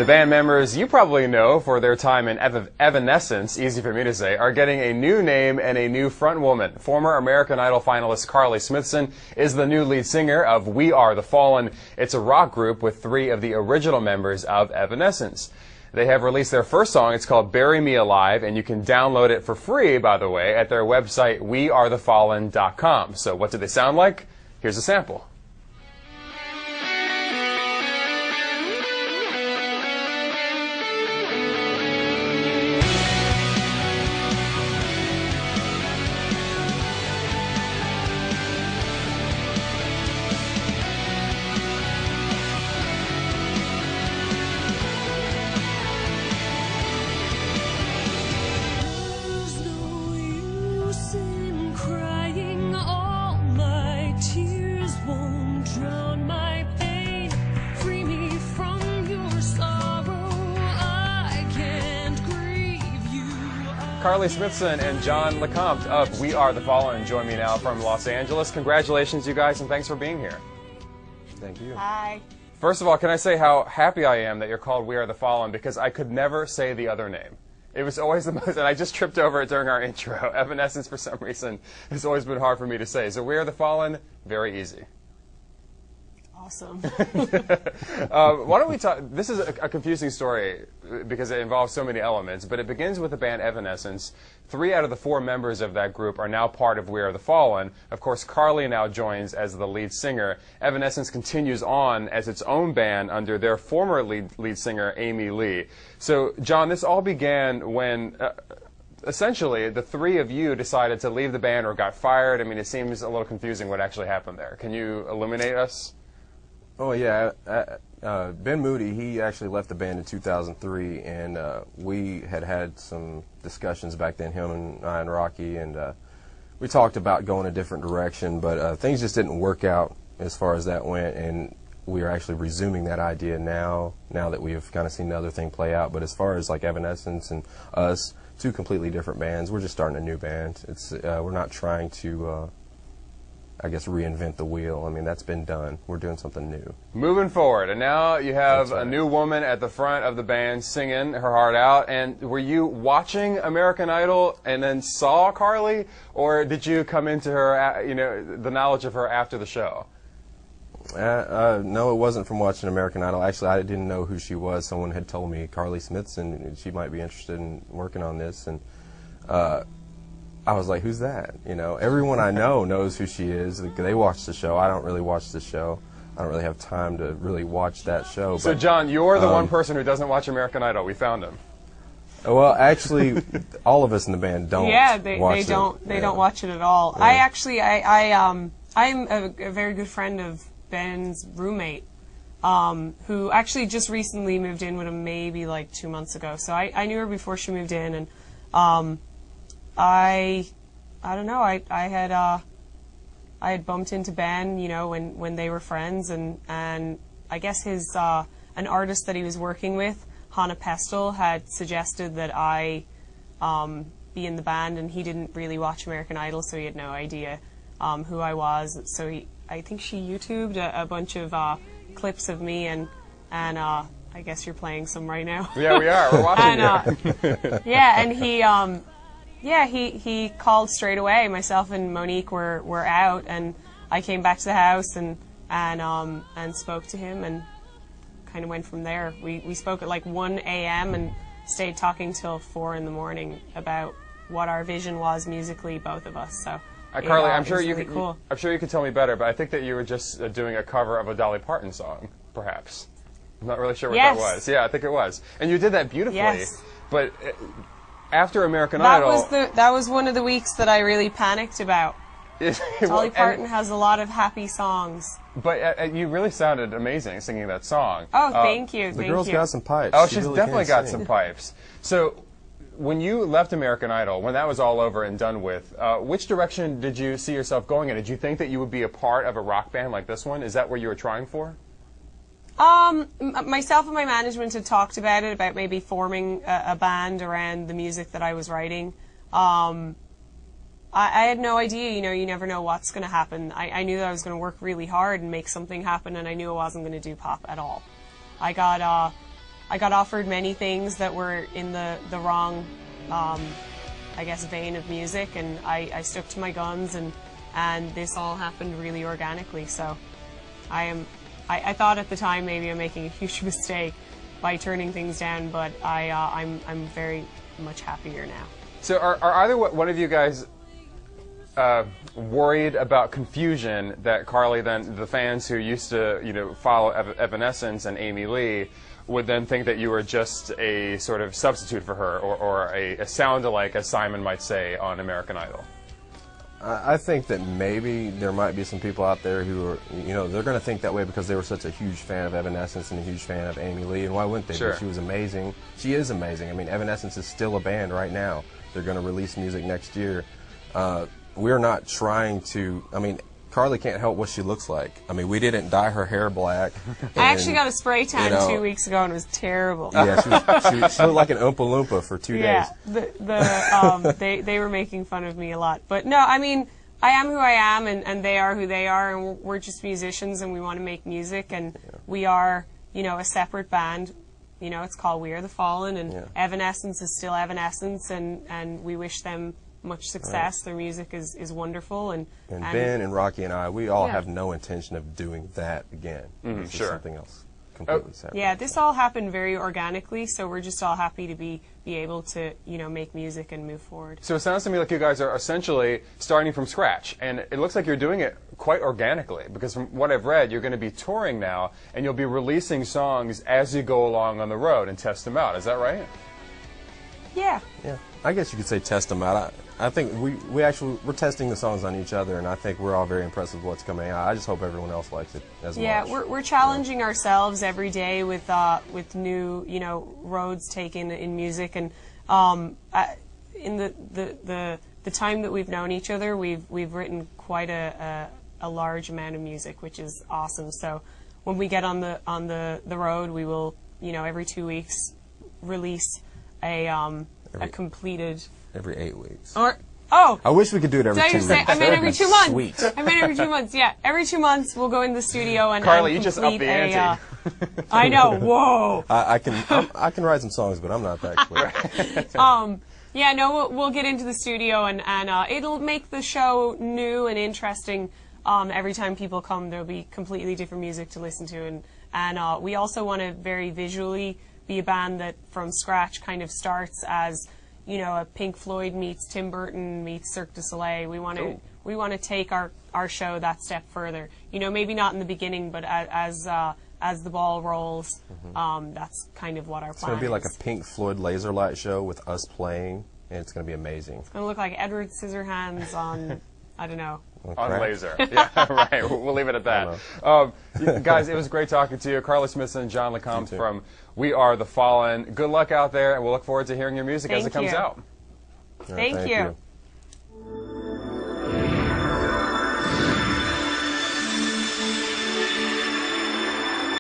The band members you probably know for their time in Evanescence, easy for me to say, are getting a new name and a new frontwoman. Former American Idol finalist Carly Smithson is the new lead singer of We Are the Fallen. It's a rock group with 3 of the original members of Evanescence. They have released their first song. It's called Bury Me Alive, and you can download it for free, by the way, at their website, wearethefallen.com. So what do they sound like? Here's a sample. Carly Smithson and John LeCompt of We Are the Fallen join me now from Los Angeles. Congratulations, you guys, and thanks for being here. Thank you. Hi. First of all, can I say how happy I am that you're called We Are the Fallen, because I could never say the other name. It was always the most, and I just tripped over it during our intro. Evanescence, for some reason, has always been hard for me to say. So We Are the Fallen, very easy. Awesome. Why don't we talk? This is a confusing story because it involves so many elements, but it begins with the band Evanescence. 3 out of the 4 members of that group are now part of We Are the Fallen. Of course, Carly now joins as the lead singer. Evanescence continues on as its own band under their former lead singer, Amy Lee. So, John, this all began when essentially the 3 of you decided to leave the band or got fired. I mean, it seems a little confusing what actually happened there. Can you illuminate us? Oh, yeah. Ben Moody, he actually left the band in 2003, and we had some discussions back then, him and I and Rocky, and we talked about going a different direction, but things just didn't work out as far as that went, and we are actually resuming that idea now that we've kind of seen the other thing play out. But as far as like Evanescence and us, 2 completely different bands, we're just starting a new band. It's we're not trying to I guess reinvent the wheel. I mean, that's been done. We're doing something new. Moving forward, and now you have a new woman at the front of the band singing her heart out. And were you watching American Idol and then saw Carly, or did you come into her, the knowledge of her after the show? No, it wasn't from watching American Idol. Actually, I didn't know who she was. Someone had told me Carly Smithson, she might be interested in working on this, and I was like, who's that? Everyone I know knows who she is. They watch the show. I don't really watch the show. I don't really have time to really watch that show. So, John, you're the one person who doesn't watch American Idol. We found him. Well, actually, all of us in the band don't. Yeah, they don't watch it at all. Yeah. I'm a very good friend of Ben's roommate, who actually just recently moved in with him maybe like 2 months ago. So I knew her before she moved in, and I don't know. I had bumped into Ben, when they were friends, and I guess his an artist that he was working with, Hannah Pestel, had suggested that I be in the band, and he didn't really watch American Idol, so he had no idea who I was. So I think she YouTubed a bunch of clips of me, and I guess you're playing some right now. Yeah, we are. We're watching you. Yeah, and he called straight away. Myself and Monique were out, and I came back to the house and spoke to him, and kind of went from there. We spoke at like 1 a.m. and stayed talking till 4 in the morning about what our vision was musically, both of us. So, Carly, I'm sure cool. I'm sure you could tell me better, but I think that you were just doing a cover of a Dolly Parton song, perhaps. I'm not really sure what that was. Yeah, I think it was, and you did that beautifully. Yes. But after American Idol, that was one of the weeks that I really panicked about. Dolly Parton has a lot of happy songs. But you really sounded amazing singing that song. Oh, thank you. The girl's got some pipes. Oh, she's definitely got some pipes. So, when you left American Idol, when that was all over and done with, which direction did you see yourself going in? Did you think that you would be a part of a rock band like this one? Is that what you were trying for? Myself and my management had talked about it, about maybe forming a band around the music that I was writing. I had no idea, you never know what's going to happen. I knew that I was going to work really hard and make something happen, and I knew I wasn't going to do pop at all. I I got offered many things that were in the wrong, I guess, vein of music, and I stuck to my guns, and this all happened really organically. So I thought at the time maybe I'm making a huge mistake by turning things down, but I'm very much happier now. So are either one of you guys worried about confusion that Carly, then the fans who used to follow Evanescence and Amy Lee would then think that you were just a sort of substitute for her, or a sound-alike, as Simon might say on American Idol? I think that maybe there might be some people out there who are, they're going to think that way because they were such a huge fan of Evanescence and a huge fan of Amy Lee, and why wouldn't they? Sure. She was amazing. She is amazing. I mean, Evanescence is still a band right now. They're going to release music next year. We're not trying to, Carly can't help what she looks like. I mean, we didn't dye her hair black. I actually got a spray tan 2 weeks ago, and it was terrible. Yeah, she looked like an Oompa Loompa for 2 days. Yeah, they were making fun of me a lot. But no, I mean, I am who I am, and they are who they are, and we're just musicians, and we want to make music, and we are, a separate band. It's called We Are the Fallen, and Evanescence is still Evanescence, and we wish them much success. Their music is wonderful, and Ben and Rocky and I, we all have no intention of doing that again. This is something else completely separate. Yeah, this all happened very organically, so we're just all happy to be able to make music and move forward. So it sounds to me like you guys are essentially starting from scratch, and it looks like you're doing it quite organically, because from what I've read, you're going to be touring now, and you'll be releasing songs as you go along on the road and test them out. Is that right? Yeah. Yeah, I guess you could say test them out. I think we're testing the songs on each other, and I think we're all very impressed with what's coming out. I just hope everyone else likes it as much. Yeah, we're challenging ourselves every day with new roads taken in music, and in the time that we've known each other, we've written quite a large amount of music, which is awesome. So when we get on the road, we will every 2 weeks release a completed. Every 8 weeks. I wish we could do it every 2 weeks. I meant every 2 months. Sweet. I meant every 2 months. Yeah, every 2 months we'll go in the studio and Carly, you just upped the ante. I know. Whoa. I can write some songs, but I'm not that quick. Yeah, no, we'll get into the studio and it'll make the show new and interesting. Every time people come, there'll be completely different music to listen to, and we also want to very visually be a band that from scratch kind of starts as a Pink Floyd meets Tim Burton meets Cirque du Soleil. We want to take our show that step further. Maybe not in the beginning, but as the ball rolls, that's kind of what our plan is. It's going to be like a Pink Floyd laser light show with us playing, and it's going to be amazing. It's going to look like Edward Scissorhands on, I don't know. On laser. Yeah, right. We'll leave it at that. Guys, it was great talking to you. Carly Smithson and John LeCompt from We Are the Fallen. Good luck out there, and we'll look forward to hearing your music as it comes out. Thank you.